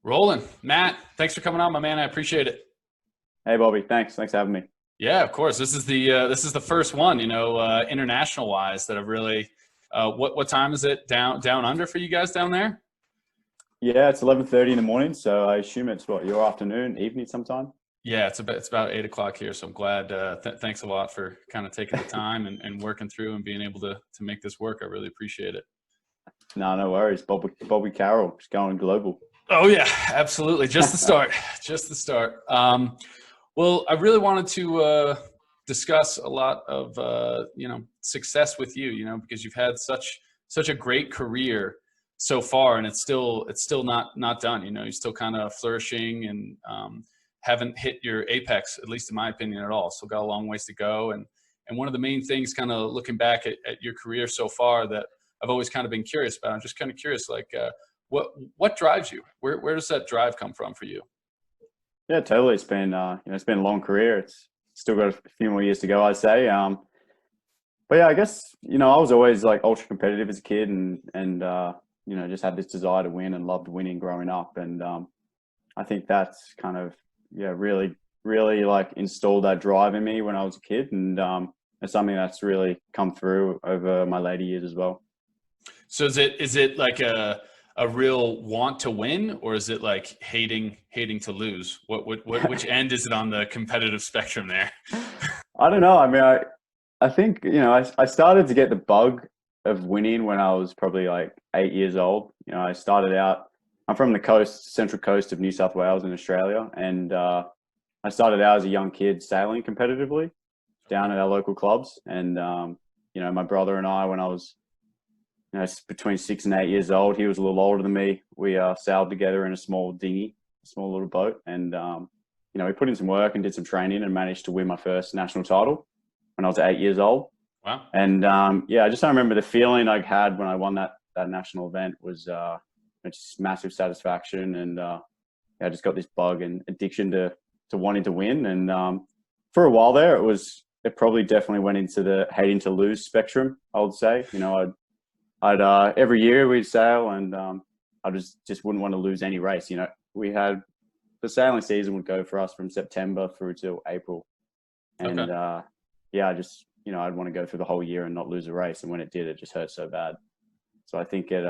Rolling. Matt, thanks for coming on, my man. I appreciate it. Hey, Bobby. Thanks for having me. Yeah, of course. This is the first one, international wise that I've really. What time is it down under for you guys down there? Yeah, it's 11:30 in the morning, so I assume it's what, your afternoon, evening sometime? Yeah, it's about 8 o'clock here, so I'm glad. Thanks a lot for kind of taking the time and working through and being able to make this work. I really appreciate it. No, no worries. Bobby Carroll, just going global. Oh yeah, absolutely. Just the start. Just the start. Well, I really wanted to discuss a lot of success with you. Because you've had such a great career so far, and it's still not done. You're still kind of flourishing and haven't hit your apex, at least in my opinion, at all. Still got a long ways to go. And one of the main things, kind of looking back at your career so far, that I've always kind of been curious about. I'm just kind of curious, like. What drives you? Where does that drive come from for you? Yeah, totally. It's been a long career. It's still got a few more years to go, I'd say. But yeah, I guess I was always like ultra competitive as a kid, and just had this desire to win and loved winning growing up. And I think that's kind of really like installed that drive in me when I was a kid, and it's something that's really come through over my later years as well. So is it like a real want to win, or is it like hating to lose? Which end is it on the competitive spectrum there? I don't know. I mean, I think, I started to get the bug of winning when I was probably like 8 years old. I started out, I'm from the central coast of New South Wales in Australia. And I started out as a young kid sailing competitively down at our local clubs. And, my brother and I, when I was between 6 and 8 years old, he was a little older than me. We sailed together in a small dinghy, a small little boat. And, we put in some work and did some training and managed to win my first national title when I was 8 years old. Wow. And I just don't remember the feeling I had when I won that national event was just massive satisfaction. And I just got this bug and addiction to wanting to win. And for a while there, it probably definitely went into the hating to lose spectrum, I would say. I'd every year we'd sail, and I just wouldn't want to lose any race. We had the sailing season would go for us from September through to April, and Okay. I just I'd want to go through the whole year and not lose a race, and when it did, it just hurt so bad. So I think it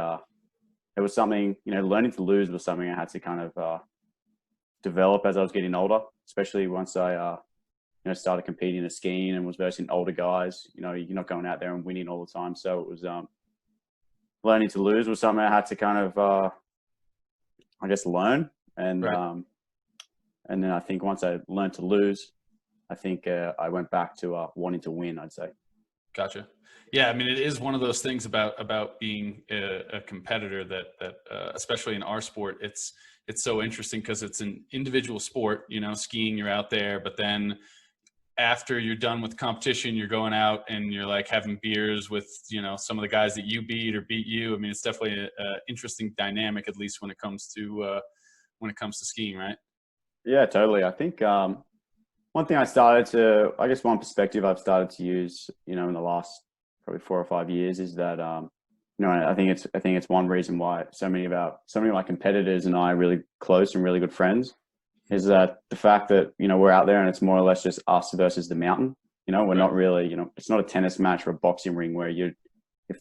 was something, learning to lose was something I had to kind of develop as I was getting older, especially once I started competing in skiing and was versing older guys. You're not going out there and winning all the time, so it was learning to lose was something I had to kind of, I guess, learn. And Right. and then I think once I learned to lose, I think I went back to wanting to win, I'd say. Gotcha. Yeah, I mean, it is one of those things about being a competitor that especially in our sport, it's so interesting because it's an individual sport. Skiing, you're out there, but then after you're done with competition, you're going out and you're like having beers with some of the guys that you beat you. I mean, it's definitely a interesting dynamic, at least when it comes to skiing, right? Yeah, totally. I think one thing one perspective I've started to use, in the last probably 4 or 5 years is that, I think it's one reason why so many of my competitors and I are really close and really good friends is that the fact that, we're out there and it's more or less just us versus the mountain. We're Right. not really, it's not a tennis match or a boxing ring where you're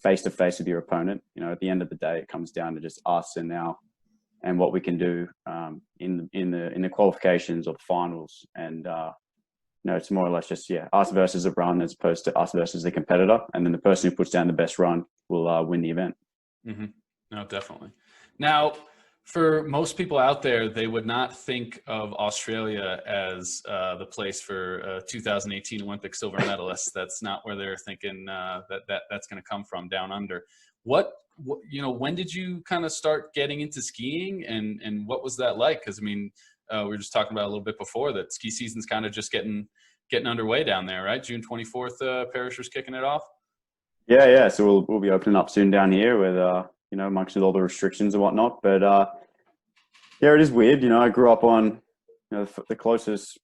face to face with your opponent. At the end of the day, it comes down to just us and what we can do in the qualifications or the finals. And it's more or less just us versus a run as opposed to us versus the competitor. And then the person who puts down the best run will win the event. Hmm. No, definitely. Now, for most people out there, they would not think of Australia as the place for 2018 Olympic silver medalists. That's not where they're thinking that's going to come from down under. When did you kind of start getting into skiing, and what was that like? Because I mean, we were just talking about a little bit before that ski season's kind of just getting underway down there, right? June 24th, Perisher's kicking it off. Yeah, yeah. So we'll be opening up soon down here with amongst all the restrictions and whatnot. But yeah, it is weird. I grew up on the closest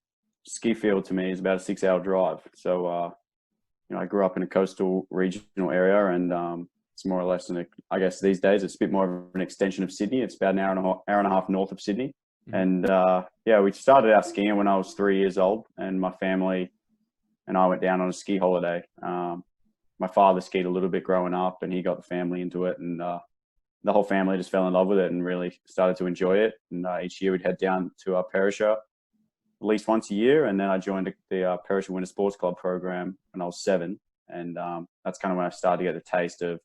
ski field to me is about a 6 hour drive. So I grew up in a coastal regional area, and It's more or less I guess these days it's a bit more of an extension of Sydney. It's about an hour and a half north of Sydney. And yeah, we started out skiing when I was 3 years old, and my family and I went down on a ski holiday. My father skied a little bit growing up, and he got the family into it, and the whole family just fell in love with it and really started to enjoy it. And each year we'd head down to Perisher at least once a year, and then I joined the Perisher Winter Sports Club program when I was 7, and that's kind of when I started to get the taste of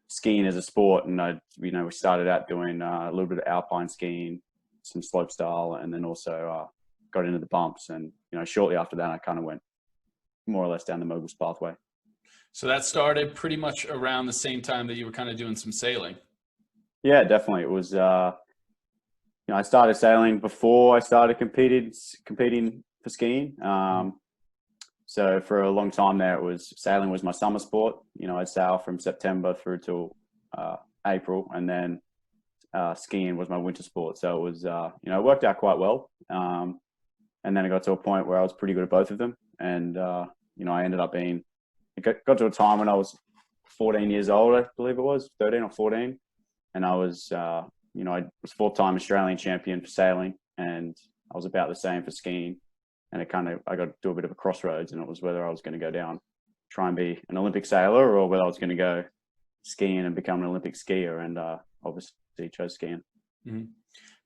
skiing as a sport. And we started out doing a little bit of alpine skiing, some slope style, and then also got into the bumps. And shortly after that, I kind of went more or less down the moguls pathway. So that started pretty much around the same time that you were kind of doing some sailing. Yeah, definitely. It was I started sailing before I started competing for skiing. So for a long time there, sailing was my summer sport. I'd sail from September through till April, and then skiing was my winter sport. So it was it worked out quite well. And then it got to a point where I was pretty good at both of them, and I ended up being. It got to a time when I was 14 years old, I believe it was 13 or 14, and I was I was 4-time Australian champion for sailing, and I was about the same for skiing. And I got to do a bit of a crossroads, and it was whether I was going to go down, try and be an Olympic sailor, or whether I was going to go skiing and become an Olympic skier. And obviously chose skiing. Mm-hmm.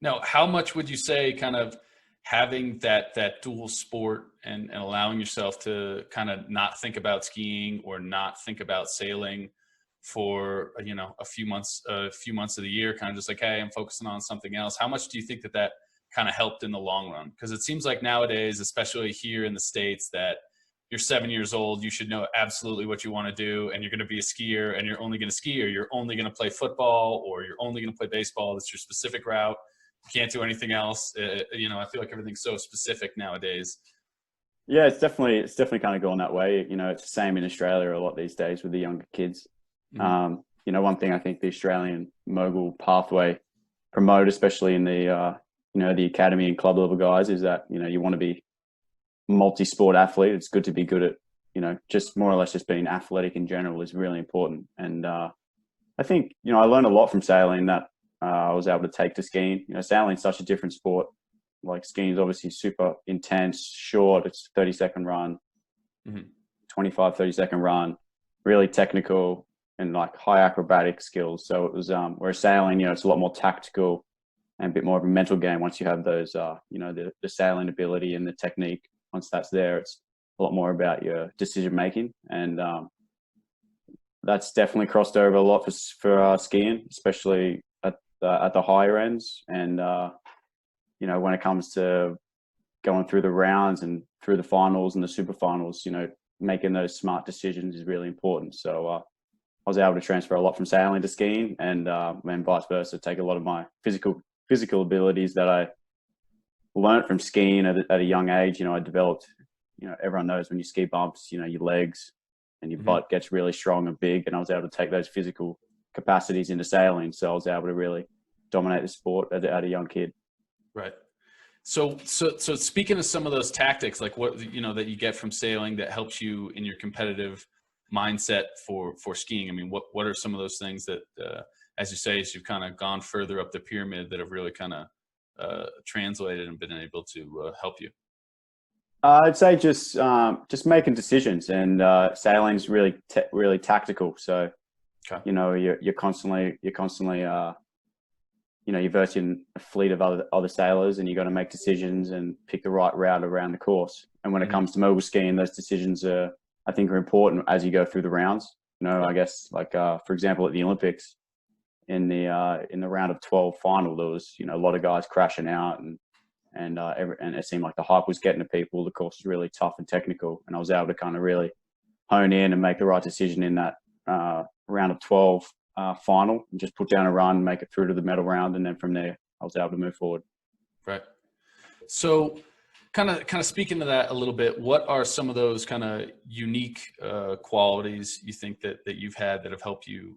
Now, how much would you say kind of having that dual sport and allowing yourself to kind of not think about skiing or not think about sailing for a few months of the year, kind of just like, hey, I'm focusing on something else? How much do you think that kind of helped in the long run? Because it seems like nowadays, especially here in the States, that you're 7 years old, you should know absolutely what you want to do, and you're going to be a skier, and you're only going to ski, or you're only going to play football, or you're only going to play baseball. That's your specific route. You can't do anything else. I feel like everything's so specific nowadays. Yeah, it's definitely kind of going that way. It's the same in Australia a lot these days with the younger kids. Mm-hmm. One thing I think the Australian mogul pathway promote, especially in the the academy and club level guys, is that you want to be multi-sport athlete. It's good to be good at just more or less just being athletic in general is really important. And I think I learned a lot from sailing that I was able to take to skiing. Sailing is such a different sport. Like skiing is obviously super intense, short. It's 30-second run, 25, 30-second run, really technical and like high acrobatic skills. So it was whereas sailing, it's a lot more tactical and a bit more of a mental game. Once you have those, the sailing ability and the technique, once that's there, it's a lot more about your decision making. And that's definitely crossed over a lot for skiing, especially at the higher ends. And when it comes to going through the rounds and through the finals and the super finals, making those smart decisions is really important. So I was able to transfer a lot from sailing to skiing, and vice versa, take a lot of my physical abilities that I learned from skiing at a young age. I developed, everyone knows when you ski bumps, your legs and your butt gets really strong and big. And I was able to take those physical capacities into sailing. So I was able to really dominate the sport at a young kid. Right. So speaking of some of those tactics, like what, that you get from sailing that helps you in your competitive mindset for skiing. I mean, what are some of those things that, as you say, as you've kind of gone further up the pyramid, that have really kind of translated and been able to help you? I'd say just making decisions, and sailing's really tactical. So, okay. You're constantly you're versing a fleet of other sailors, and you got to make decisions and pick the right route around the course. And when it comes to mogul skiing, those decisions are important as you go through the rounds. I guess like for example at the Olympics, in the round of 12 final, there was a lot of guys crashing out, and it seemed like the hype was getting to people. The course was really tough and technical, and I was able to kind of really hone in and make the right decision in that round of 12 final, and just put down a run, make it through to the medal round, and then from there I was able to move forward. Right. So kind of speaking to that a little bit, what are some of those kind of unique qualities you think that you've had that have helped you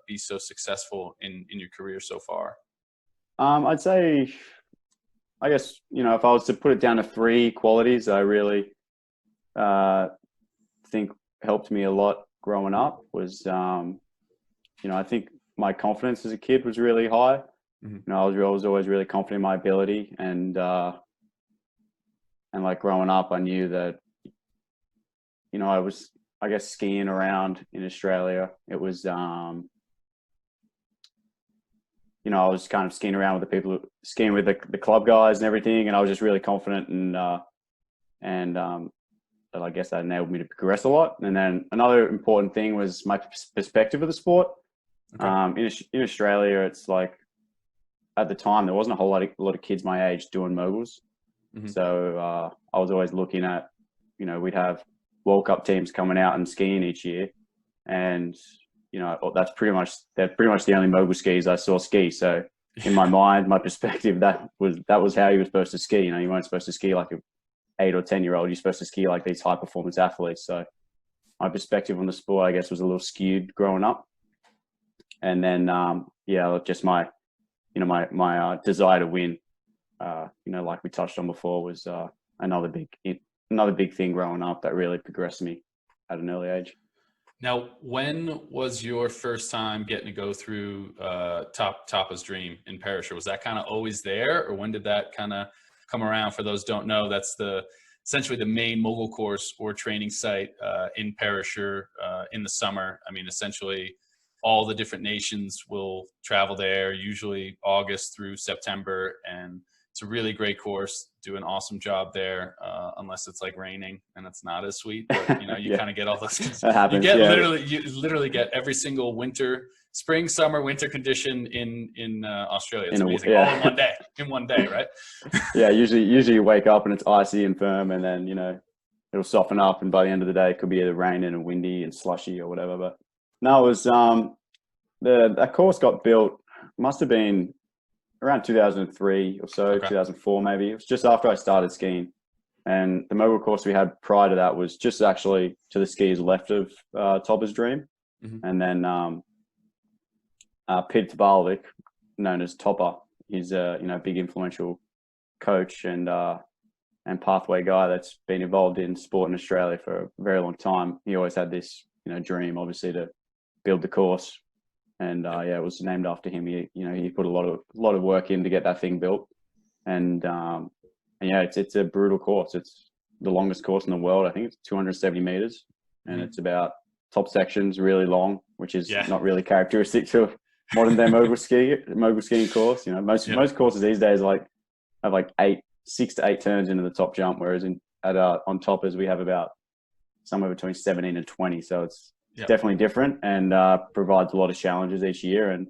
be so successful in your career so far? I'd say, I guess, if I was to put it down to 3 qualities I really think helped me a lot growing up was I think my confidence as a kid was really high. Mhm. I was always really confident in my ability, and like growing up, I knew that, I was, I guess, skiing around in Australia. It was, I was kind of skiing around with the people, skiing with the club guys and everything, and I was just really confident, and that I guess that enabled me to progress a lot. And then another important thing was my perspective of the sport. Okay. In Australia, it's like, at the time there wasn't a lot of kids my age doing moguls, Mhm. so I was always looking at, we'd have World Cup teams coming out and skiing each year, and that's pretty much the only mogul skis I saw ski. So in my mind, my perspective, that was how you were supposed to ski. You weren't supposed to ski like a 8 or 10 year old. You're supposed to ski like these high performance athletes. So my perspective on the sport, I guess, was a little skewed growing up. And then just my desire to win, like we touched on before, was another big thing growing up that really progressed me at an early age. Now, when was your first time getting to go through Toppat Dream in Perisher? Was that kind of always there, or when did that kind of come around? For those who don't know, that's essentially the main mogul course or training site in Perisher in the summer. I mean, essentially all the different nations will travel there, usually August through September, and it's a really great course. Do an awesome job there, unless it's like raining and it's not as sweet. But you Yeah, kind of get all those. that happens. You literally get every single spring, summer, winter condition in Australia. It's amazing, all in one day. In one day, right? Yeah, usually you wake up and it's icy and firm, and then it'll soften up, and by the end of the day it could be either raining and windy and slushy or whatever. But no, it was that course got built, must have been around 2003 or so, Okay. 2004 maybe. It was just after I started skiing. And the mogul course we had prior to that was just actually to the skiers left of Toppat Dream. Mm-hmm. And then Peter Tabalovic, known as Topper, he's a big influential coach and pathway guy that's been involved in sport in Australia for a very long time. He always had this dream, obviously, to build the course. And it was named after him. He put a lot of work in to get that thing built, and it's a brutal course. It's the longest course in the world. I think it's 270 meters, and it's about top sections really long, which is not really characteristic to a modern day mogul skiing course. Most courses these days have 6 to 8 turns into the top jump, whereas on toppers we have about somewhere between 17 and 20. So it's definitely different, and provides a lot of challenges each year. And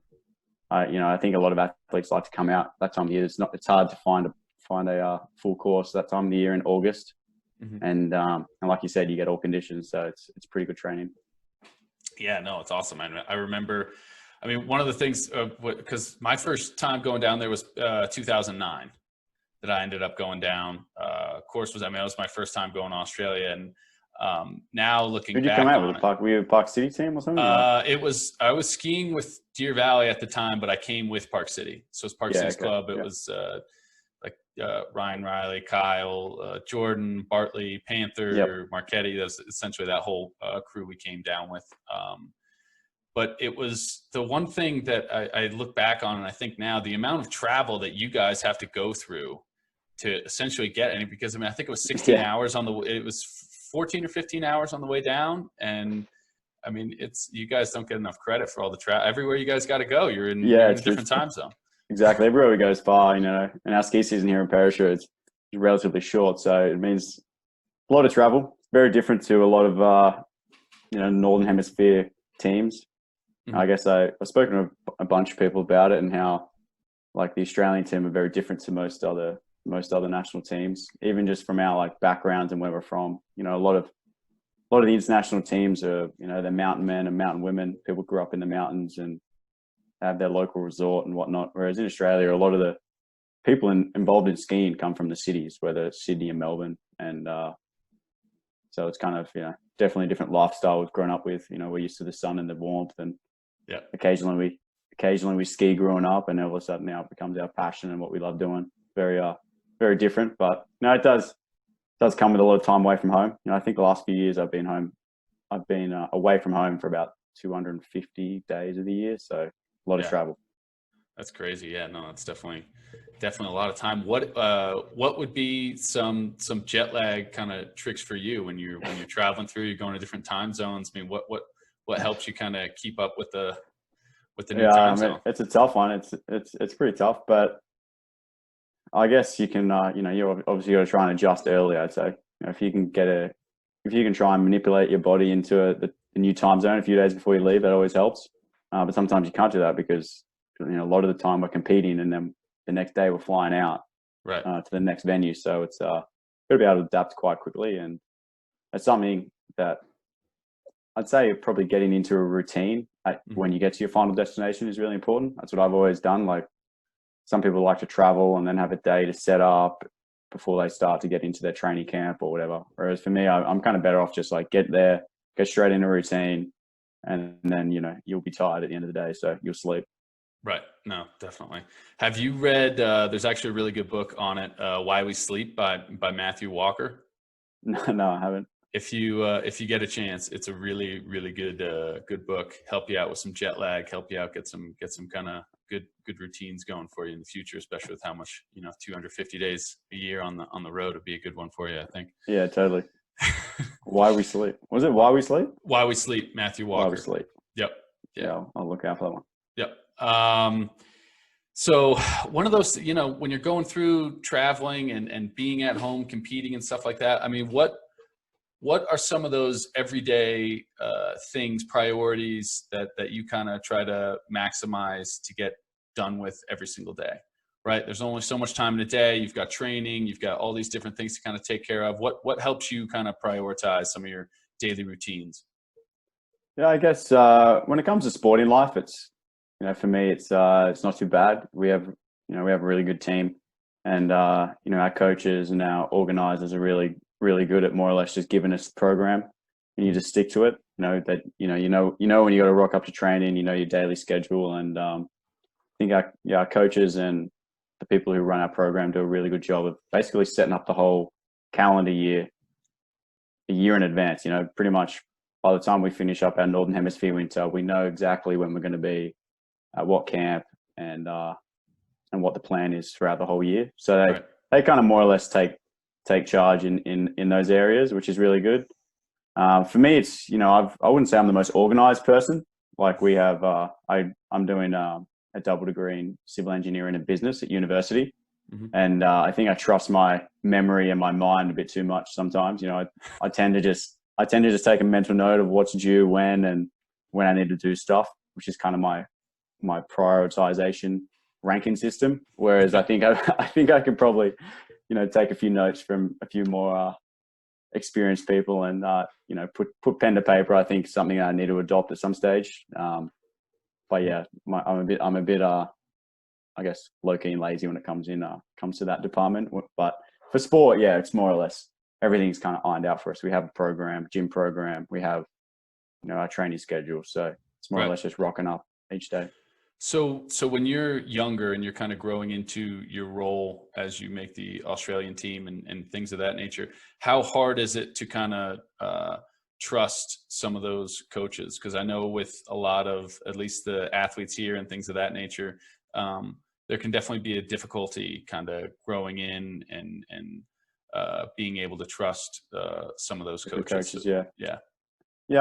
I think a lot of athletes like to come out that time of year. It's hard to find a full course that time of the year in August. Mm-hmm. And like you said, you get all conditions, so it's pretty good training. Yeah, no, it's awesome. I remember, one of the things, because my first time going down there was 2009 that I ended up going down. Course was, it was my first time going to Australia, and now looking back, who'd you come out with? Were you a Park City team or something? I was skiing with Deer Valley at the time, but I came with Park City, so it's Park City's club. It was Ryan Riley, Kyle, Jordan, Bartley, Panther, Marchetti. That's essentially that whole crew we came down with. But it was the one thing that I look back on, and I think now, the amount of travel that you guys have to go through to essentially get any, because I think it was 16 hours it was 14 or 15 hours on the way down. And you guys don't get enough credit for all the travel. Everywhere you guys got to go, you're in a different time zone. Exactly. Everywhere we go is far, and our ski season here in Perisher is relatively short. So it means a lot of travel. It's very different to a lot of, Northern Hemisphere teams. Mm-hmm. I guess I've spoken to a bunch of people about it, and how the Australian team are very different to most other national teams, even just from our backgrounds and where we're from. A lot of the international teams are, they're mountain men and mountain women. People grew up in the mountains and have their local resort and whatnot. Whereas in Australia, a lot of the people involved in skiing come from the cities, whether it's Sydney and Melbourne. And so it's kind of, definitely a different lifestyle we've grown up with. We're used to the sun and the warmth, and occasionally we ski growing up, and all of a sudden now it becomes our passion and what we love doing. Very, very different, but it does come with a lot of time away from home. I think the last few years I've been away from home for about 250 days of the year. So a lot of travel. That's crazy. Yeah, no, it's definitely a lot of time. What would be some jet lag kind of tricks for you when you're traveling through, you're going to different time zones? I mean, what helps you kind of keep up with the new time zone? It's a tough one. It's pretty tough, but I guess you can, you're obviously got to try and adjust early. I'd say, if you can try and manipulate your body into the new time zone a few days before you leave, that always helps. But sometimes you can't do that because, a lot of the time we're competing and then the next day we're flying out to the next venue. So it's got to be able to adapt quite quickly. And it's something that I'd say probably getting into a routine when you get to your final destination is really important. That's what I've always done. Like, some people like to travel and then have a day to set up before they start to get into their training camp or whatever. Whereas for me, I'm kind of better off just like get there, go straight into routine, and then, you'll be tired at the end of the day. So you'll sleep. Right. No, definitely. Have you read, there's actually a really good book on it, Why We Sleep by Matthew Walker. No, I haven't. If you get a chance, it's a really, really good book. Help you out with some jet lag, help you out, get some kind of good routines going for you in the future, especially with how much, 250 days a year on the road would be a good one for you, I think. Yeah, totally. Why We Sleep. Was it Why We Sleep? Why We Sleep, Matthew Walker. Why We Sleep. Yep. Yeah, I'll look out for that one. Yep. So one of those, when you're going through traveling and being at home, competing and stuff like that, I mean, what are some of those everyday things, priorities that you kind of try to maximize to get done with every single day, right? There's only so much time in a day. You've got training, you've got all these different things to kind of take care of. What helps you kind of prioritize some of your daily routines? Yeah, I guess when it comes to sporting life, it's, for me, it's not too bad. We have a really good team, and our coaches and our organizers are really, really good at more or less just giving us the program, and you just stick to it. When you got to rock up to training, your daily schedule, and I think our coaches and the people who run our program do a really good job of basically setting up the whole calendar year a year in advance. Pretty much by the time we finish up our Northern Hemisphere winter, we know exactly when we're going to be at what camp and what the plan is throughout the whole year. So they kind of more or less take charge in those areas, which is really good. For me, it's, I wouldn't say I'm the most organized person. Like, we have, I'm doing a double degree in civil engineering and business at university. Mm-hmm. And I think I trust my memory and my mind a bit too much sometimes. I tend to just take a mental note of what's due when and when I need to do stuff, which is kind of my prioritization ranking system. Whereas I think I could probably, take a few notes from a few more experienced people and put pen to paper. I think something I need to adopt at some stage. But yeah, I'm a bit I guess low key and lazy when it comes to that department. But for sport, yeah, it's more or less everything's kind of ironed out for us. We have a program, gym program. We have our training schedule. So it's more or less just rocking up each day. So when you're younger and you're kind of growing into your role as you make the Australian team and things of that nature, how hard is it to kind of trust some of those coaches? Because I know with a lot of, at least the athletes here and things of that nature, there can definitely be a difficulty kind of growing in and being able to trust some of those coaches. Yeah.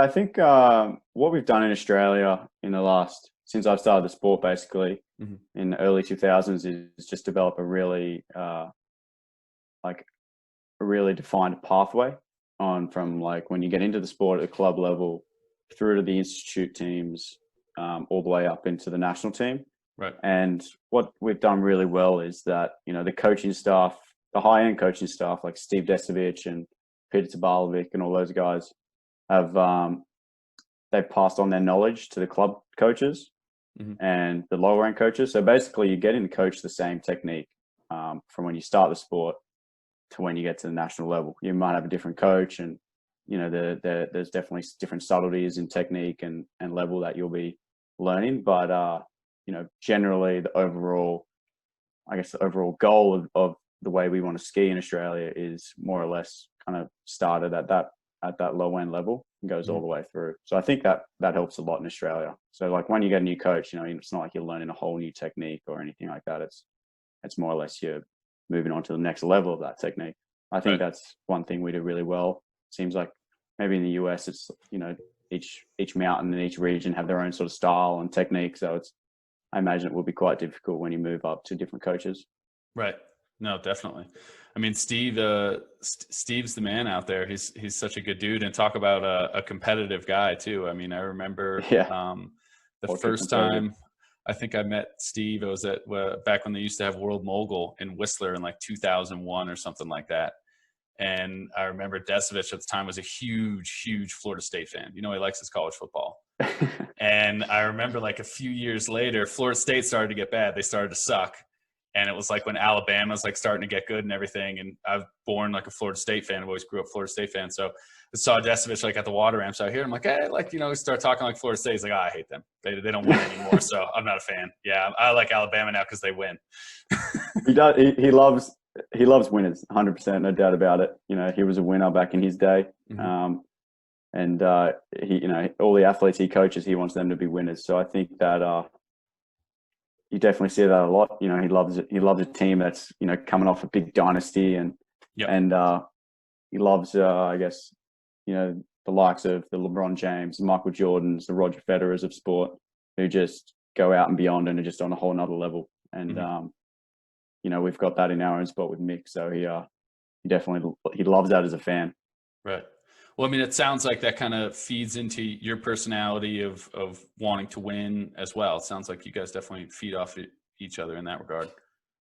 I think what we've done in Australia since I've started the sport, basically, mm-hmm. in the early 2000s, is just develop a really defined pathway from like when you get into the sport at the club level through to the institute teams, all the way up into the national team. Right. And what we've done really well is that, the coaching staff, the high-end coaching staff like Steve Desevich and Peter Tabalovic and all those guys have they've passed on their knowledge to the club coaches, mm-hmm. and the lower end coaches. So basically you're getting to coach the same technique from when you start the sport to when you get to the national level. You might have a different coach, and there's definitely different subtleties in technique and level that you'll be learning. But generally the overall goal of the way we want to ski in Australia is more or less kind of started at that low end level. and goes all the way through. So I think that helps a lot in Australia. So like when you get a new coach, it's not like you're learning a whole new technique or anything like that. It's more or less you're moving on to the next level of that technique. I think that's one thing we do really well. Seems like maybe in the US, it's, each mountain and each region have their own sort of style and technique. So I imagine it will be quite difficult when you move up to different coaches. Right. No, definitely. I mean, Steve's the man out there. He's such a good dude, and talk about a competitive guy too. I mean, I remember the first time I think I met Steve, it was at back when they used to have World Mogul in Whistler in like 2001 or something like that. And I remember Desovich at the time was a huge Florida State fan. He likes his college football. And I remember like a few years later, Florida State started to get bad. They started to suck. And it was like when Alabama was like starting to get good and everything. And I was born like a Florida State fan. I always grew up Florida State fan. So I saw Desovich like at the water ramps out here. I'm like, hey, like, start talking like Florida State. He's like, I hate them. They don't win anymore. So I'm not a fan. Yeah, I like Alabama now because they win. He does. He loves winners, 100%, no doubt about it. He was a winner back in his day. Mm-hmm. And he, all the athletes he coaches, he wants them to be winners. So I think that you definitely see that a lot. He loves a team that's, coming off a big dynasty, and he loves, I guess, the likes of the LeBron James, Michael Jordans, the Roger Federers of sport, who just go out and beyond and are just on a whole nother level. And we've got that in our own spot with Mick. So he definitely loves that as a fan. Right. Well, I mean, it sounds like that kind of feeds into your personality of wanting to win as well. It sounds like you guys definitely feed off each other in that regard.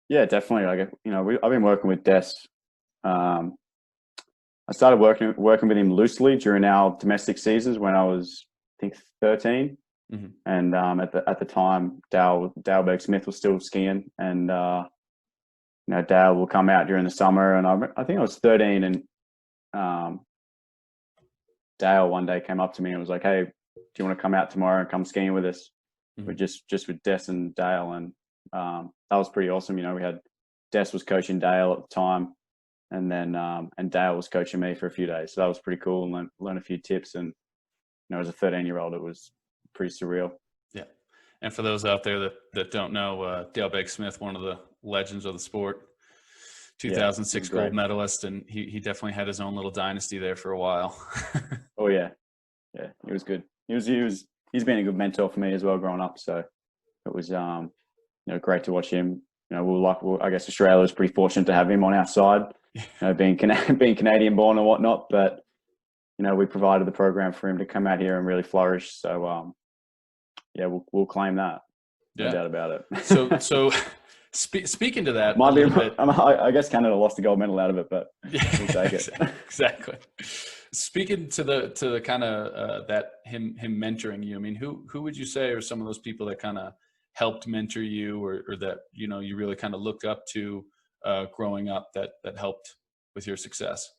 Yeah, definitely. I've been working with Des. I started working with him loosely during our domestic seasons when I was, I think, 13. Mm-hmm. And at the time, Dale Berg-Smith was still skiing, and Dale will come out during the summer. And I think I was 13, and Dale one day came up to me and was like, hey, do you want to come out tomorrow and come skiing with us? Mm-hmm. We're just with Des and Dale. And that was pretty awesome. We had Des was coaching Dale at the time, and then and Dale was coaching me for a few days. So that was pretty cool, and learn a few tips. And as a 13-year-old, it was pretty surreal. Yeah. And for those out there that don't know, Dale Berg-Smith, one of the legends of the sport, 2006 gold medalist, and he definitely had his own little dynasty there for a while. Oh yeah, he was good. He's been a good mentor for me as well growing up. So it was great to watch him. I guess Australia was pretty fortunate to have him on our side, being Canadian born and whatnot. But we provided the program for him to come out here and really flourish. So we'll claim that. No doubt about it. So. Speaking to that, I guess Canada lost the gold medal out of it, but we'll take it. Exactly. Speaking to the kind of that him mentoring you, I mean, who would you say are some of those people that kind of helped mentor you, or that you really kind of looked up to growing up that helped with your success?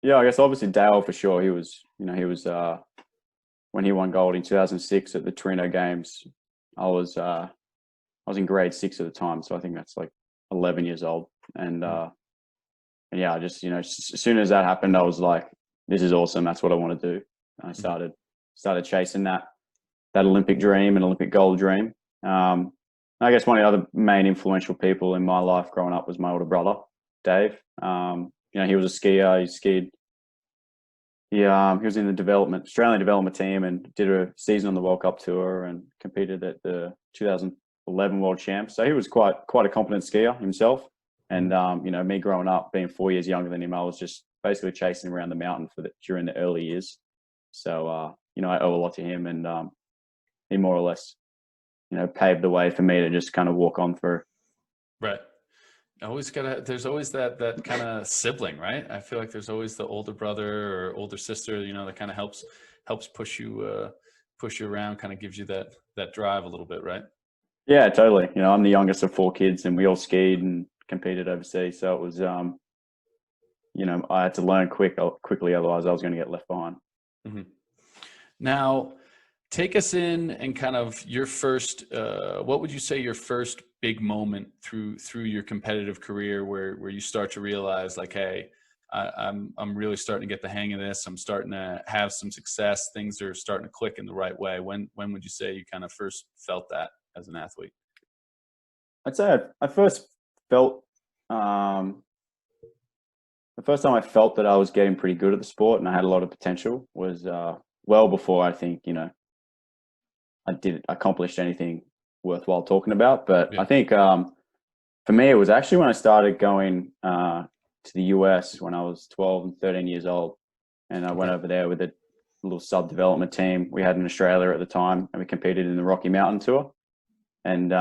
Yeah, I guess obviously Dale for sure. He was when he won gold in 2006 at the Torino Games. I was in grade 6 at the time, so I think that's like 11 years old. And I just as soon as that happened, I was like, "This is awesome. That's what I want to do." And I started chasing that Olympic dream and Olympic gold dream. I guess one of the other main influential people in my life growing up was my older brother, Dave. He was a skier. He skied. He was in the Australian development team and did a season on the World Cup tour and competed at the 2011 World Champs. So he was quite a competent skier himself. And me growing up, being 4 years younger than him, I was just basically chasing him around the mountain during the early years. So I owe a lot to him, and he more or less paved the way for me to just kind of walk on through. Right. There's always that kind of sibling, right? I feel like there's always the older brother or older sister, that kind of helps push you around, kind of gives you that drive a little bit, right? Yeah, totally. I'm the youngest of 4 kids, and we all skied and competed overseas. So it was, I had to learn quickly, otherwise I was going to get left behind. Mm-hmm. Now, take us in and kind of your first, what would you say your first big moment through your competitive career where you start to realize like, hey, I'm really starting to get the hang of this. I'm starting to have some success. Things are starting to click in the right way. When would you say you kind of first felt that as an athlete? I'd say I first felt the first time I felt that I was getting pretty good at the sport and I had a lot of potential was well before I think, I did accomplished anything worthwhile talking about. But Yeah. I think for me, it was actually when I started going to the US when I was 12 and 13 years old. And I went over there with a little sub-development team we had in Australia at the time, and we competed in the Rocky Mountain Tour. And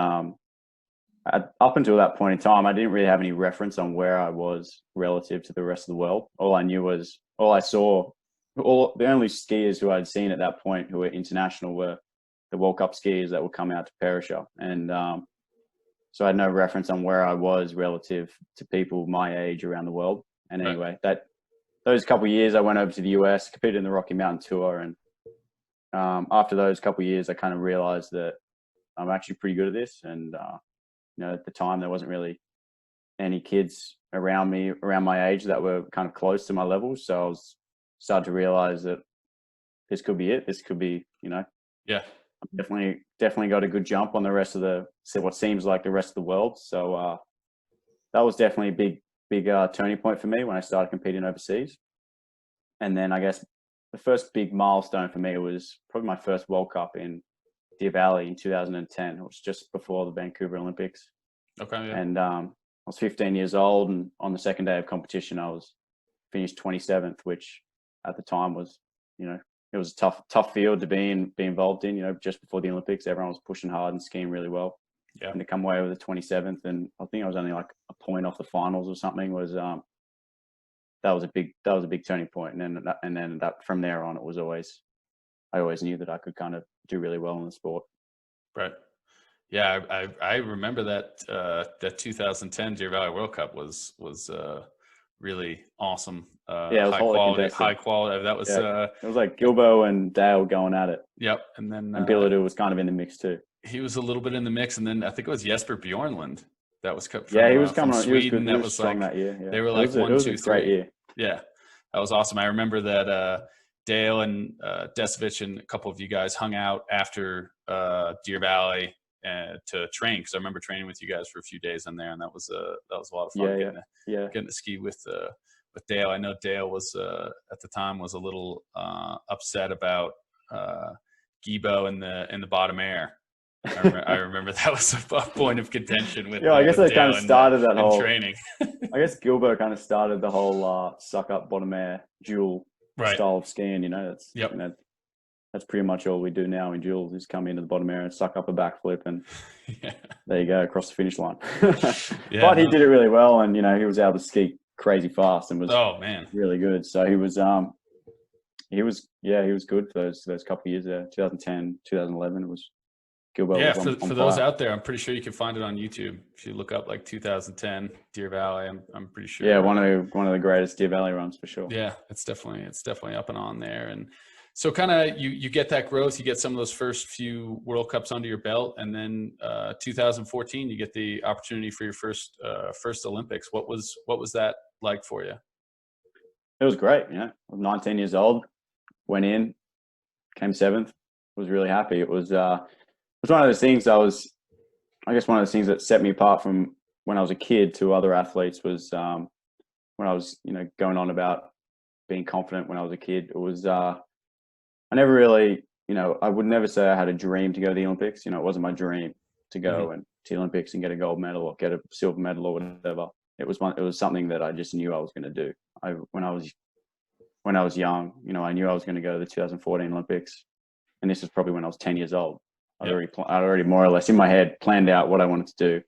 up until that point in time, I didn't really have any reference on where I was relative to the rest of the world. All I saw, the only skiers who I'd seen at that point who were international were the World Cup skiers that would come out to Perisher. And so I had no reference on where I was relative to people my age around the world. And anyway, those couple of years I went over to the US, competed in the Rocky Mountain Tour. And after those couple of years, I kind of realized that I'm actually pretty good at this. And, at the time there wasn't really any kids around me, around my age that were kind of close to my level. So I started to realize that this could be it. This could be, Yeah. Definitely got a good jump on the rest of what seems like the rest of the world. So that was definitely a big turning point for me when I started competing overseas. And then I guess the first big milestone for me was probably my first World Cup in Deer Valley in 2010. It was just before the Vancouver Olympics. Okay. Yeah. And I was 15 years old, and on the second day of competition, I was finished 27th, which at the time was, it was a tough field to be involved in. Just before the Olympics, everyone was pushing hard and skiing really well. Yeah. And to come away with the 27th, and I think I was only like a point off the finals or something, was that was a big turning point. And then from there on, I always knew that I could kind of do really well in the sport. Right. Yeah, I remember that 2010 Deer Valley World Cup was really awesome. Yeah, it was high quality. That was it was like Gilbo and Dale going at it. Yep, and then Biladu was kind of in the mix too. He was a little bit in the mix, and then I think it was Jesper Bjornlund that was from, he was coming from on. Sweden. He was strong that year. Yeah. They were like it was 1, 2, 3. Great year. Yeah, that was awesome. I remember that Dale and Desovich and a couple of you guys hung out after Deer Valley to train, because I remember training with you guys for a few days on there, and that was a lot of fun. Getting to ski with Dale. I know Dale was at the time was a little upset about Gibo in the bottom air. I remember that was a point of contention with. I guess they kind of started that whole training. I guess Gilbo kind of started the whole suck up bottom air dual style of skiing. That's pretty much all we do now in duels is come into the bottom air and suck up a backflip, and there you go, across the finish line. But he did it really well, and he was able to ski crazy fast and was really good. So he was good for those couple of years there. 2010, 2011 was Gilbo. Yeah, for those out there, I'm pretty sure you can find it on YouTube if you look up like 2010 Deer Valley. I'm pretty sure. Yeah, one of the greatest Deer Valley runs for sure. Yeah, it's definitely up and on there. And so kind of you get that growth, you get some of those first few World Cups under your belt, and then 2014 you get the opportunity for your first Olympics. What was that like for you? It was great. I was 19 years old, went in, came 7th, was really happy. It was one of those things one of those things that set me apart from when I was a kid to other athletes was when I was, going on about being confident when I was a kid. It was, I never really, I would never say I had a dream to go to the Olympics. It wasn't my dream to go and to the Olympics and get a gold medal or get a silver medal or whatever. It was something that I just knew I was going to do. When I was young, I knew I was going to go to the 2014 Olympics, and this was probably when I was 10 years old. I'd already more or less in my head planned out what I wanted to do.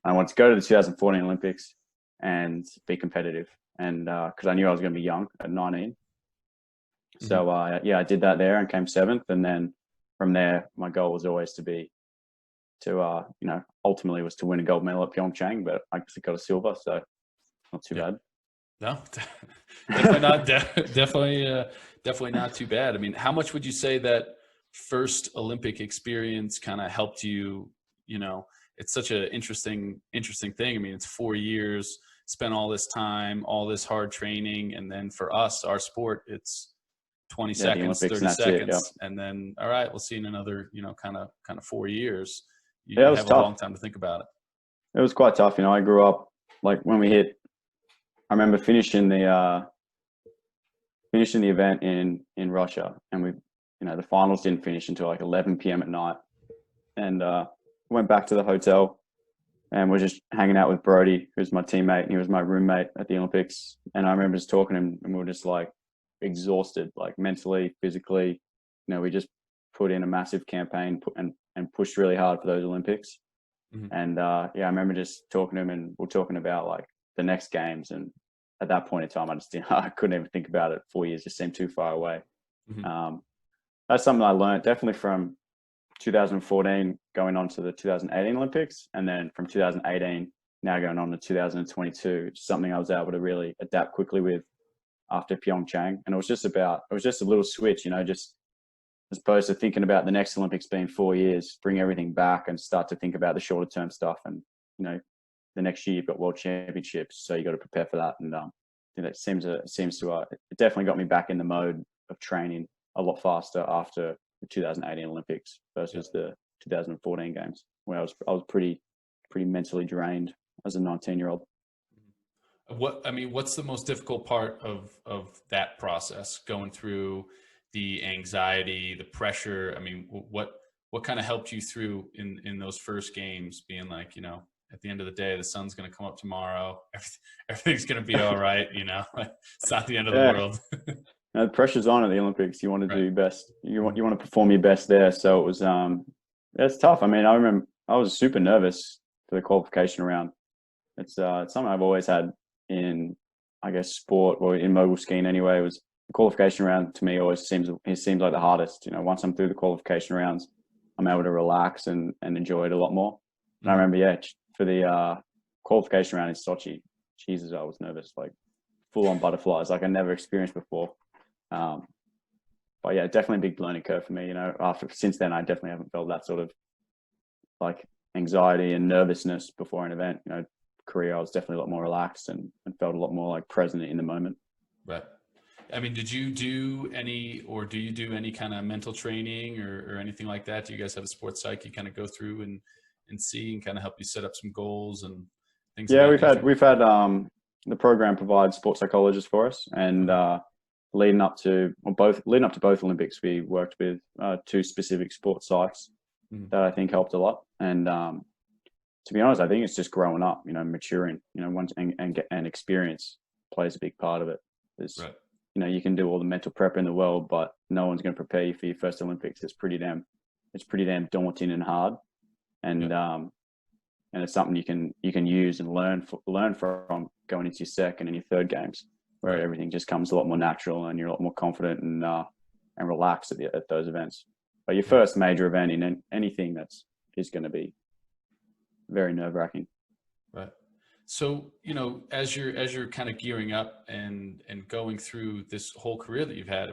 I wanted to go to the 2014 Olympics and be competitive, and because I knew I was going to be young at 19. So I did that there and came 7th, and then from there my goal was always ultimately was to win a gold medal at Pyeongchang, but I guess I got a silver, so not too bad. No, definitely not. Definitely not too bad. I mean, how much would you say that first Olympic experience kind of helped you? It's such an interesting thing. I mean, it's 4 years. spent all this time, all this hard training, and then for us, our sport, it's 20 seconds, 30 seconds, and then all right, we'll see you in another, kind of 4 years. You have a long time to think about it. It was quite tough. I grew up like when we hit. I remember finishing the event in Russia, and we, the finals didn't finish until like 11 p.m. at night, and went back to the hotel, and we're just hanging out with Brody, who's my teammate, and he was my roommate at the Olympics. And I remember just talking to him, and we were just like exhausted, like mentally, physically. We just put in a massive campaign and pushed really hard for those Olympics. Mm-hmm. And I remember just talking to him, and we're talking about like the next games. And at that point in time, I couldn't even think about it. 4 years just seemed too far away. Mm-hmm. That's something I learned definitely from 2014 going on to the 2018 Olympics, and then from 2018 now going on to 2022. It's something I was able to really adapt quickly with after Pyeongchang. And it was just a little switch, just as opposed to thinking about the next Olympics being 4 years, bring everything back and start to think about the shorter term stuff. And the next year you've got World Championships, so you got to prepare for that. And it seems to it definitely got me back in the mode of training a lot faster after the 2018 Olympics versus the 2014 games, where I was pretty mentally drained as a 19-year-old. What's the most difficult part of that process, going through the anxiety, the pressure? What kind of helped you through in those first games, being like, at the end of the day, the sun's going to come up tomorrow. Everything's going to be all right. It's not the end of the world. The pressure's on at the Olympics. You want to do your best. You want to perform your best there. So it was, it's tough. I remember I was super nervous for the qualification round. It's something I've always had in, I guess, sport or in mogul skiing anyway. It was the qualification round to me always seems like the hardest. Once I'm through the qualification rounds, I'm able to relax and enjoy it a lot more. And I remember, for the qualification round in Sochi, Jesus, I was nervous, like full on butterflies, like I never experienced before. But yeah, definitely a big learning curve for me. Since then, I definitely haven't felt that sort of like anxiety and nervousness before an event. Korea, I was definitely a lot more relaxed and felt a lot more like present in the moment. Right. Did you do any, or do you do any kind of mental training or anything like that? Do you guys have a sports psych you kind of go through and see and kind of help you set up some goals and things? Yeah, we've had the program provides sports psychologists for us, and leading up to both Olympics, we worked with two specific sports psychs that I think helped a lot. And to be honest, I think it's just growing up, maturing, and experience plays a big part of it. Right. You can do all the mental prep in the world, but no one's going to prepare you for your first Olympics. It's pretty damn daunting and hard. And and it's something you can use and learn from going into your second and your third games, where everything just comes a lot more natural and you're a lot more confident and relaxed at those events. But your first major event in anything is going to be very nerve-wracking. Right. So, as you're kind of gearing up and going through this whole career that you've had,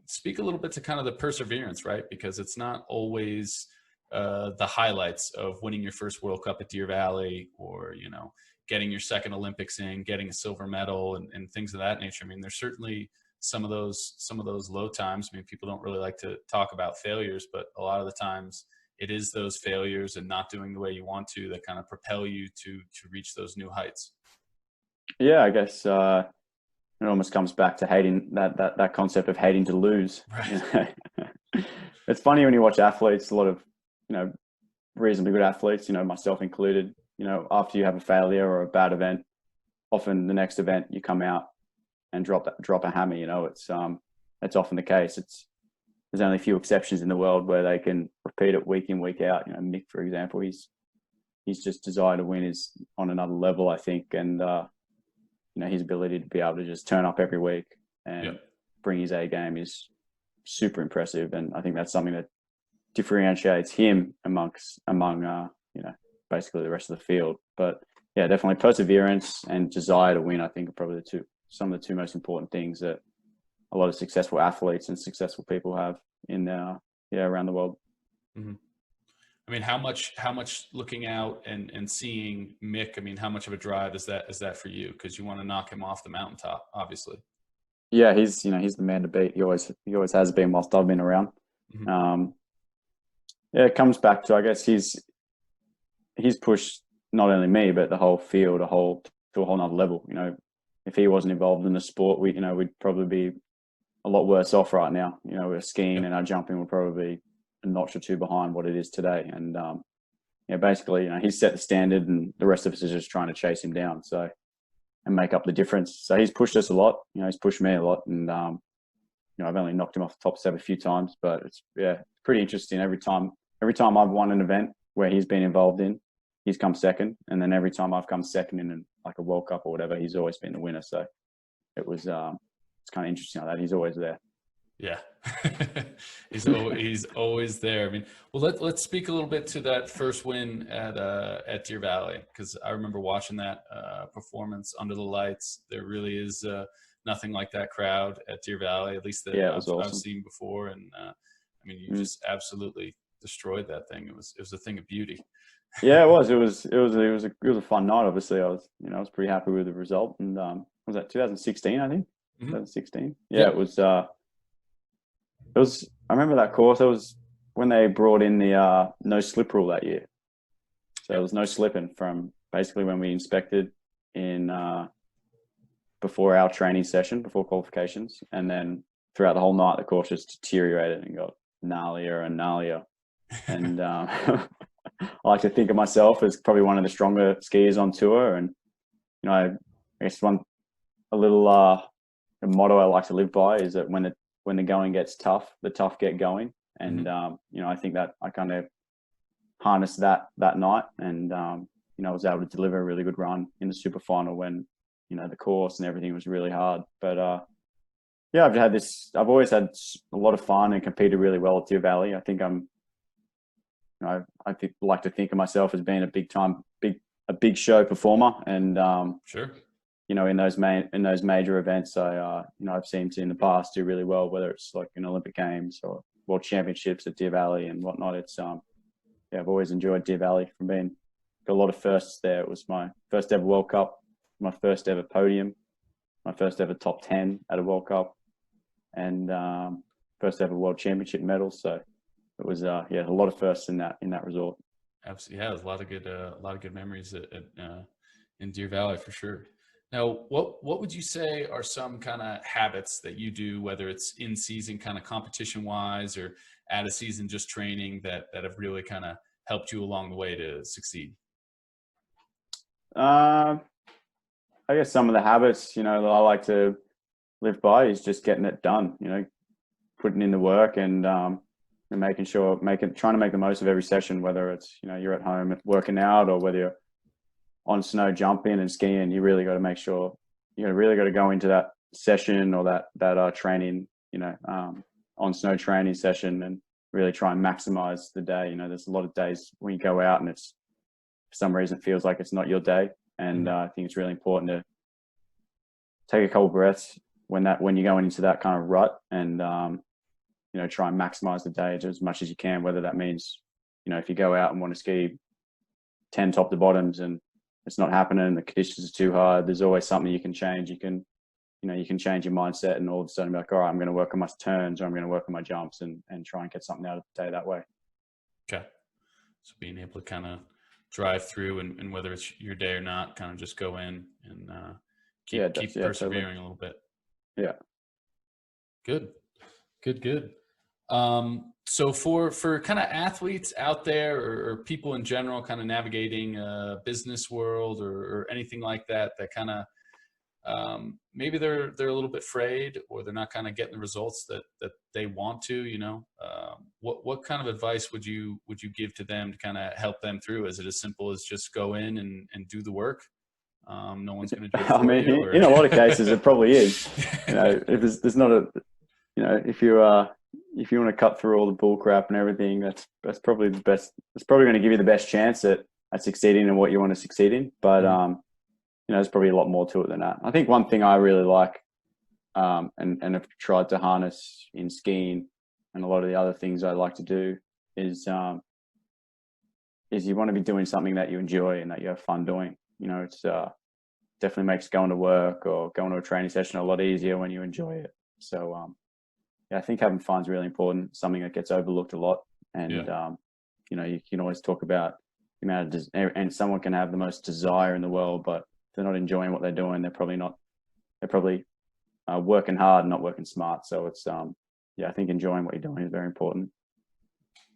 speak a little bit to kind of the perseverance, right? Because it's not always the highlights of winning your first World Cup at Deer Valley, or, getting your second Olympics in, getting a silver medal and things of that nature. There's certainly some of those low times. People don't really like to talk about failures, but a lot of the times it is those failures and not doing the way you want to that kind of propel you to reach those new heights. Yeah, I guess it almost comes back to hating that concept of hating to lose. Right. It's funny when you watch athletes, a lot of, reasonably good athletes, myself included, after you have a failure or a bad event, often the next event you come out and drop a hammer. It's often the case. There's only a few exceptions in the world where they can repeat it week in, week out. Mick, for example, he's just desire to win is on another level, I think. And, his ability to be able to just turn up every week and bring his A game is super impressive. And I think that's something that differentiates him among basically the rest of the field. But yeah, definitely perseverance and desire to win, I think, are probably some of the two most important things that a lot of successful athletes and successful people have around the world. Mm-hmm. I mean, how much looking out and seeing Mick, I mean, how much of a drive is that for you? Because you want to knock him off the mountaintop, obviously. Yeah, he's he's the man to beat. He always has been whilst I've been around. Hmm. Um, yeah, it comes back to, I guess, he's pushed not only me but the whole field to a whole nother level. If he wasn't involved in the sport, we'd probably be a lot worse off right now. We're skiing Yep. and our jumping would probably be a notch or two behind what it is today. And yeah, basically, he's set the standard, and the rest of us are just trying to chase him down. So and make up the difference. So he's pushed us a lot. He's pushed me a lot, and I've only knocked him off the top step a few times, but it's pretty interesting. Every time I've won an event where he's been involved in, he's come second, and then every time I've come second in like a World Cup or whatever, he's always been the winner. So it's kind of interesting how that he's always there. Yeah. He's always there. I mean, well, let's speak a little bit to that first win at Deer Valley, because I remember watching that performance under the lights. There really is nothing like that crowd at Deer Valley, at least that Yeah, it was I've awesome. seen before. And I mean, you just absolutely destroyed that thing. It was a thing of beauty. Yeah, it was. It was a fun night. Obviously, I was pretty happy with the result. And was that 2016? I think Mhm. 2016. Yeah, Yep. it was. It was. I remember that course. It was when they brought in the no slip rule that year. So there was no slipping from basically when we inspected in before our training session, before qualifications, and then throughout the whole night, the course just deteriorated and got gnarlier and gnarlier. And I like to think of myself as probably one of the stronger skiers on tour. And I guess a little a motto I like to live by is that when the going gets tough, the tough get going. And I think that I kind of harnessed that night, and I was able to deliver a really good run in the super final when the course and everything was really hard. But yeah, I've always had a lot of fun and competed really well at Deer Valley. I think like to think of myself as being a big show performer, and Sure. in those major events, I've seen in the past do really well, whether it's like in Olympic Games or World Championships at Deer Valley and whatnot. It's I've always enjoyed Deer Valley got a lot of firsts there. It was my first ever World Cup, my first ever podium, my first ever top 10 at a World Cup, and first ever World Championship medal. So it was a lot of firsts in that resort. Absolutely. Yeah, there's a lot of good memories in Deer Valley for sure. Now, what would you say are some kind of habits that you do, whether it's in season kind of competition wise or at a season just training, that have really kind of helped you along the way to succeed? I guess some of the habits that I like to live by is just getting it done. Putting in the work and trying to make the most of every session, whether it's you're at home working out or whether you're on snow jumping and skiing. You really got to make sure really got to go into that session or that training on snow training session and really try and maximize the day. There's a lot of days when you go out and it's for some reason feels like it's not your day, and I think it's really important to take a couple breaths when you're going into that kind of rut, and try and maximize the day as much as you can, whether that means if you go out and want to ski 10 top to bottoms and it's not happening, the conditions are too hard, there's always something you can change. You can change your mindset and all of a sudden be like, all right, I'm going to work on my turns, or I'm going to work on my jumps, and try and get something out of the day that way. Okay. So being able to kind of drive through and whether it's your day or not, kind of just go in and keep persevering totally. a little bit. Yeah. Good. So for kind of athletes out there or people in general kind of navigating a business world or anything like that kind of maybe they're a little bit afraid, or they're not kind of getting the results that they want to, what kind of advice would you give to them to kind of help them through? Is it as simple as just go in and do the work? No one's going to do it for you, in a lot of cases it probably is. If there's not a if you want to cut through all the bull crap and everything, that's probably the best. It's probably going to give you the best chance at succeeding in what you want to succeed in. But there's probably a lot more to it than that. I think one thing I really like, and have tried to harness in skiing, and a lot of the other things I like to do is is you want to be doing something that you enjoy and that you have fun doing. You know, it's definitely makes going to work or going to a training session a lot easier when you enjoy it. So yeah, I think having fun is really important. Something that gets overlooked a lot, and you know, you can always talk about the amount of and someone can have the most desire in the world, but if they're not enjoying what they're doing, they're probably not. They're probably working hard, not working smart. So it's yeah, I think enjoying what you're doing is very important.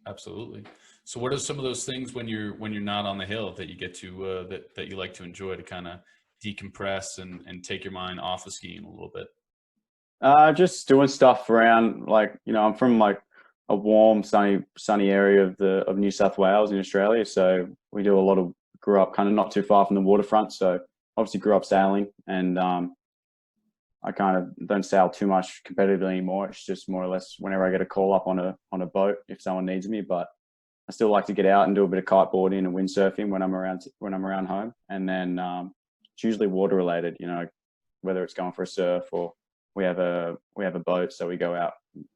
Absolutely. So what are some of those things when you're not on the hill that you get to that you like to enjoy to kind of decompress and take your mind off of skiing a little bit? Just doing stuff around, like, you know, I'm from like a warm, sunny area of New South Wales in Australia. So we do a lot of, grew up kind of not too far from the waterfront. So obviously grew up sailing, and I kind of don't sail too much competitively anymore. It's just more or less whenever I get a call up on a boat if someone needs me. But I still like to get out and do a bit of kiteboarding and windsurfing when I'm around home. And then it's usually water related, you know, whether it's going for a surf or we have a boat, so we go out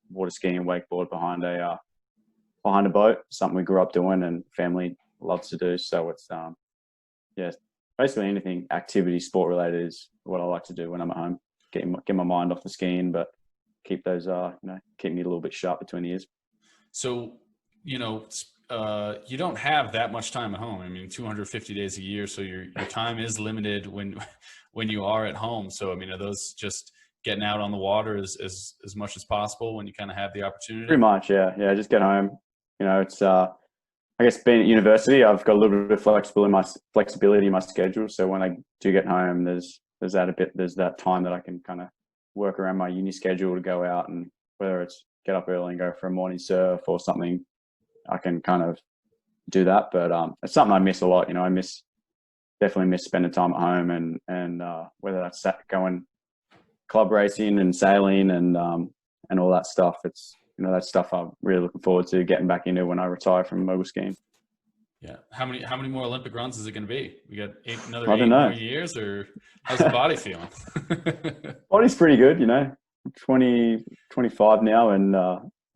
water skiing and wakeboard behind a boat. Something we grew up doing and family loves to do. So it's yeah, basically anything activity sport related is what I like to do when I'm at home. Get my mind off the skiing, but keep those you know, keep me a little bit sharp between the ears. So, you know, you don't have that much time at home. I mean, 250 days a year, so your time is limited when you are at home. So, I mean, are those just getting out on the water as much as possible when you kind of have the opportunity? Pretty much, yeah. Just get home. You know, it's I guess being at university, I've got a little bit of flexibility in my schedule. So when I do get home, there's that time that I can kind of work around my uni schedule to go out, and whether it's get up early and go for a morning surf or something, I can kind of do that. But it's something I miss a lot. You know, definitely miss spending time at home, and whether that's going club racing and sailing and all that stuff. It's, you know, that stuff I'm really looking forward to getting back into when I retire from mogul skiing. Yeah. How many more Olympic runs is it going to be? We got another I don't 8 know. more years, or how's the body feeling? Body's pretty good, you know, 20, 25 now, and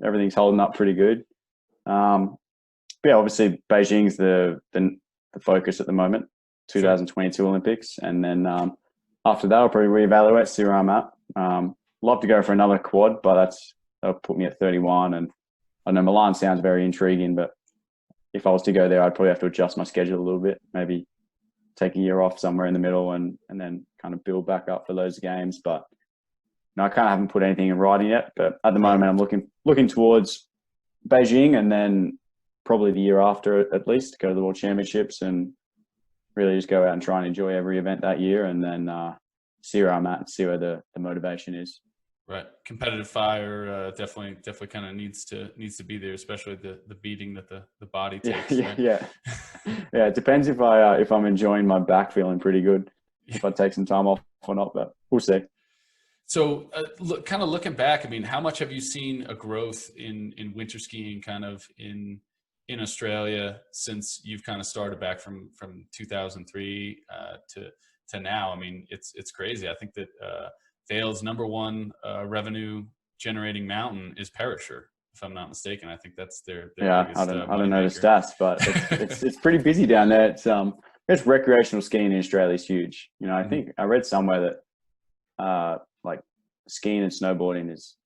everything's holding up pretty good. But yeah, obviously Beijing's the focus at the moment, 2022 Olympics. And then after that, I'll probably reevaluate, see where I'm at. Love to go for another quad, but that'll put me at 31. And I know Milan sounds very intriguing, but if I was to go there, I'd probably have to adjust my schedule a little bit, maybe take a year off somewhere in the middle and then kind of build back up for those games. But no, I kind of haven't put anything in writing yet. But at the moment, I'm looking towards Beijing, and then probably the year after at least go to the World Championships and really just go out and try and enjoy every event that year, and then see where I'm at and see where the motivation is. Right, competitive fire definitely kind of needs to be there, especially the beating that the body takes. Yeah. It depends if I'm enjoying my back feeling pretty good, if I take some time off or not, but we'll see. So, kind of looking back, I mean, how much have you seen a growth in winter skiing, kind of in Australia, since you've kind of started back from 2003 to now? I mean, it's crazy. I think that Vail's #1 revenue generating mountain is Perisher, if I'm not mistaken. I think that's their biggest, I don't know the stats, but it's pretty busy down there. It's recreational skiing in Australia is huge. You know, I think I read somewhere that like skiing and snowboarding has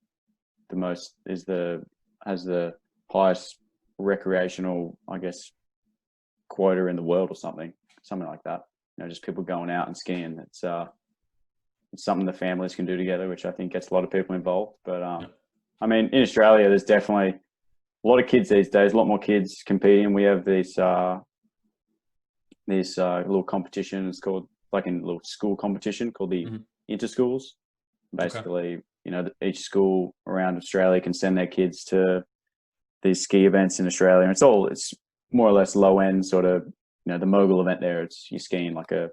the highest recreational, I guess, quota in the world or something like that. You know, just people going out and skiing. It's something the families can do together, which I think gets a lot of people involved. But I mean, in Australia, there's definitely a lot of kids these days, a lot more kids competing. We have these little competitions called, like, in little school competition called the interschools. Basically, you know, each school around Australia can send their kids to these ski events in Australia. And it's more or less low end sort of, you know, the mogul event there. You're skiing like a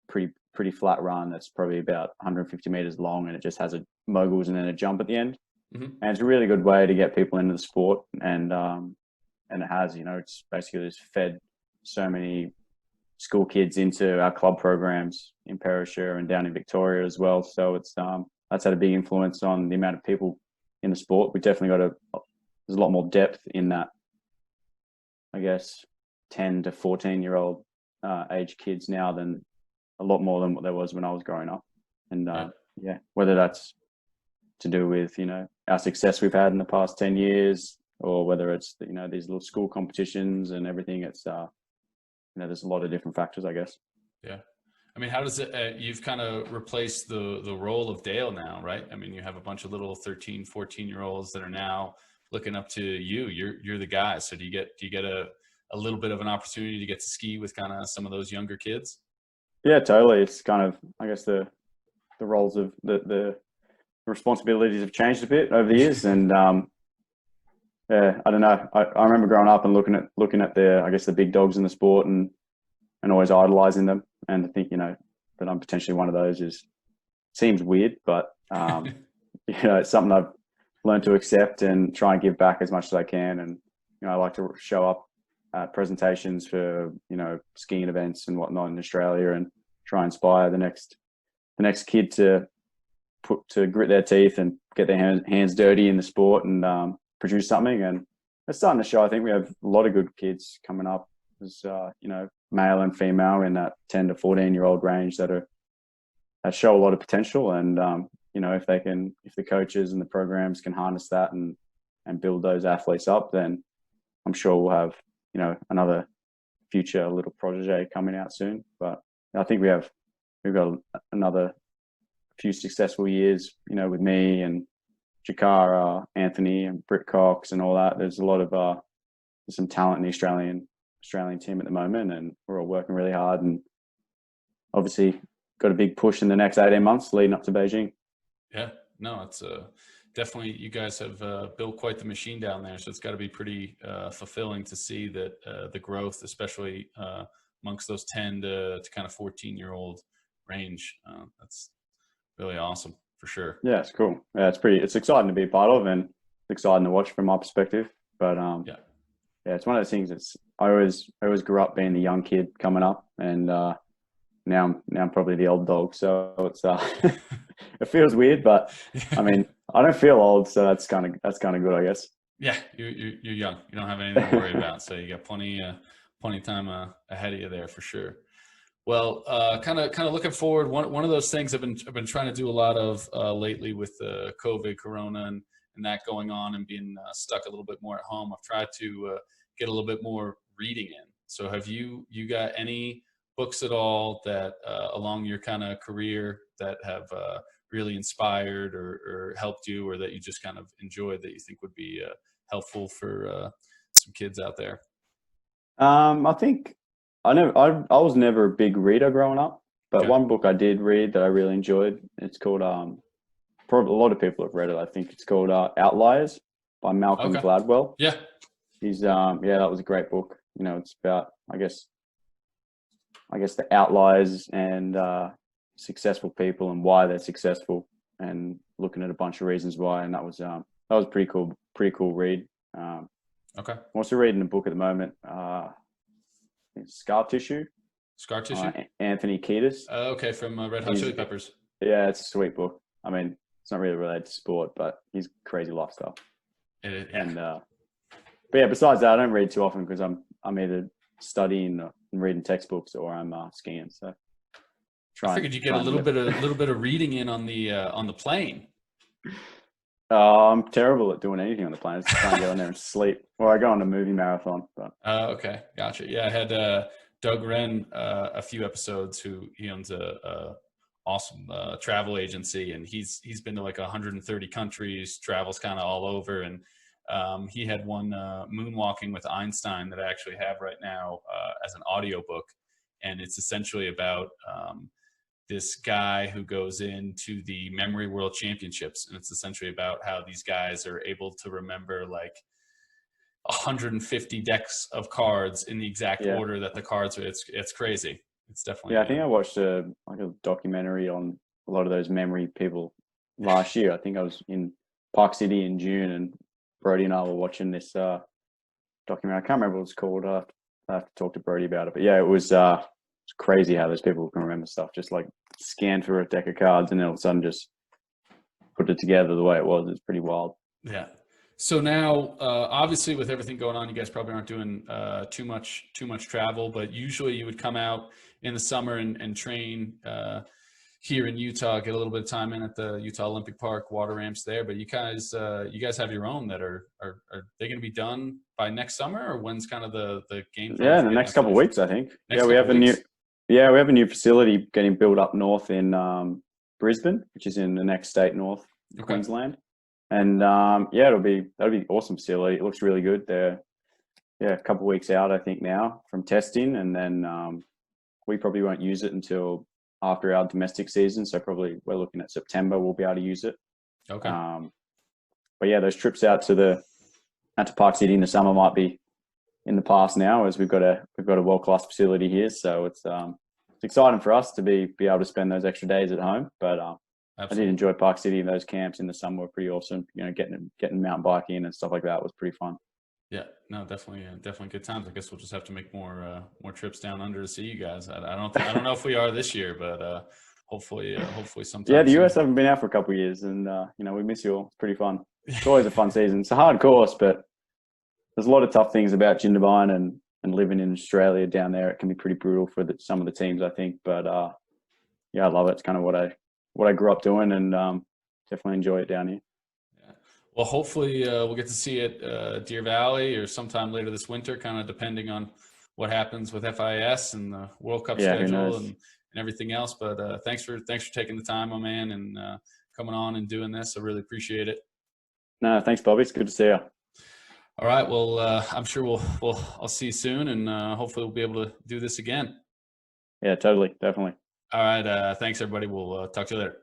pretty flat run that's probably about 150 meters long, and it just has a moguls and then a jump at the end. And it's a really good way to get people into the sport. And it has, you know, it's basically just fed so many school kids into our club programs in Perisher and down in Victoria as well. So it's that's had a big influence on the amount of people in the sport. We definitely there's a lot more depth in that, I guess, 10 to 14-year-old age kids now than a lot more than what there was when I was growing up. And yeah, whether that's to do with, our success we've had in the past 10 years, or whether it's, these little school competitions and everything, it's, there's a lot of different factors, I guess. Yeah. I mean, how does it, you've kind of replaced the role of Dale now, right? I mean, you have a bunch of little 13, 14-year-olds that are now looking up to you. You're the guy. So do you get a little bit of an opportunity to get to ski with kind of some of those younger kids? Yeah, totally. It's kind of, I guess the roles of the responsibilities have changed a bit over the years. And yeah, I don't know. I remember growing up and looking at the big dogs in the sport and always idolizing them. And I think, that I'm potentially one of those seems weird, but it's something I've learned to accept and try and give back as much as I can. And, I like to show up at presentations for, skiing events and whatnot in Australia and try and inspire the next kid to grit their teeth and get their hands dirty in the sport and produce something. And it's starting to show. I think we have a lot of good kids coming up. There's, male and female in that 10 to 14-year-old range that show a lot of potential. And, if the coaches and the programs can harness that and build those athletes up, then I'm sure we'll have, another future little protege coming out soon. But I think we've got another few successful years, with me and Jakara, Anthony and Britt Cox and all that. There's a lot of, there's some talent in the Australian team at the moment, and we're all working really hard, and obviously got a big push in the next 18 months leading up to Beijing. Yeah, no, it's definitely, you guys have built quite the machine down there. So it's got to be pretty fulfilling to see that the growth, especially amongst those 10 to kind of 14-year-old range. That's really awesome for sure. Yeah, it's cool. Yeah, it's exciting to be a part of, and it's exciting to watch from my perspective. But yeah, it's one of those things. I always grew up being the young kid coming up, and now I'm probably the old dog. So it's it feels weird, but I mean, I don't feel old, so that's kind of good, I guess. Yeah, you're young. You don't have anything to worry about, so you got plenty of time ahead of you there for sure. Well, kind of looking forward. One of those things I've been trying to do a lot of lately with the COVID, Corona, and that going on, and being stuck a little bit more at home. I've tried to get a little bit more reading in. So have you got any books at all that along your kind of career that have really inspired or helped you, or that you just kind of enjoyed that you think would be helpful for some kids out there? I think I was never a big reader growing up, but Okay. one book I did read that I really enjoyed, it's called probably a lot of people have read it. I think it's called Outliers by Malcolm Okay. Gladwell. Yeah. He's that was a great book. It's about I guess the outliers and successful people and why they're successful, and looking at a bunch of reasons why. And that was pretty cool read. Okay. I'm also reading a book at the moment. Scar Tissue. Scar Tissue. Anthony Kiedis. Okay, from Red Hot Chili Peppers. Yeah, it's a sweet book. I mean, it's not really related to sport, but he's crazy lifestyle. Yeah. And but yeah, besides that, I don't read too often because I'm either studying and reading textbooks or I'm skiing. So I figured you get a little bit of reading in on the plane. I'm terrible at doing anything on the plane. I just try and get on there and sleep, or I go on a movie marathon. But Okay, gotcha. Yeah, I had Doug Wren a few episodes. He owns a awesome travel agency, and he's been to like 130 countries, travels kind of all over, and he had one Moonwalking with Einstein that I actually have right now as an audiobook, and it's essentially about this guy who goes into the Memory World Championships, and it's essentially about how these guys are able to remember like 150 decks of cards in the exact order that the cards are. It's crazy. It's definitely. Yeah, I think I watched a documentary on a lot of those memory people last year. I think I was in Park City in June, and Brody and I were watching this documentary. I can't remember what it's called. I have to talk to Brody about it. But yeah, it was it's crazy how those people can remember stuff. Just like scan through a deck of cards and then all of a sudden just put it together the way it was. It's pretty wild. Yeah. So now, obviously, with everything going on, you guys probably aren't doing too much travel. But usually, you would come out in the summer and train here in Utah, get a little bit of time in at the Utah Olympic Park water ramps there. But you guys have your own that are they going to be done by next summer, or when's kind of the game plan? Yeah, in for the getting next that couple of finished? weeks, I think. Next Yeah, we have couple a new weeks? yeah, we have a new facility getting built up north in Brisbane, which is in the next state north, Okay. Queensland. And yeah, that'll be awesome facility. It looks really good. They're a couple of weeks out, I think, now from testing, and then we probably won't use it until after our domestic season. So probably we're looking at September. We'll be able to use it. Okay. But yeah, those trips out to Park City in the summer might be in the past now, as we've got a world class facility here. So it's exciting for us to be able to spend those extra days at home. But I did enjoy Park City, and those camps in the summer were pretty awesome. You know, getting mountain biking and stuff like that was pretty fun. Yeah, no, definitely good times. I guess we'll just have to make more trips down under to see you guys. I don't know if we are this year, but hopefully sometime. Yeah, the soon. US haven't been out for a couple of years, and you know, we miss you all. It's pretty fun. It's always a fun season. It's a hard course, but there's a lot of tough things about Jindabyne and living in Australia down there. It can be pretty brutal for some of the teams, I think. But yeah, I love it. It's kind of what I grew up doing, and definitely enjoy it down here. Yeah. Well, hopefully we'll get to see it Deer Valley or sometime later this winter, kind of depending on what happens with FIS and the World Cup schedule and everything else. But thanks for taking the time, my man, and coming on and doing this. I really appreciate it. No, thanks, Bobby. It's good to see you. All right. Well, I'm sure I'll see you soon, and hopefully we'll be able to do this again. Yeah, totally, definitely. All right. Thanks, everybody. We'll talk to you later.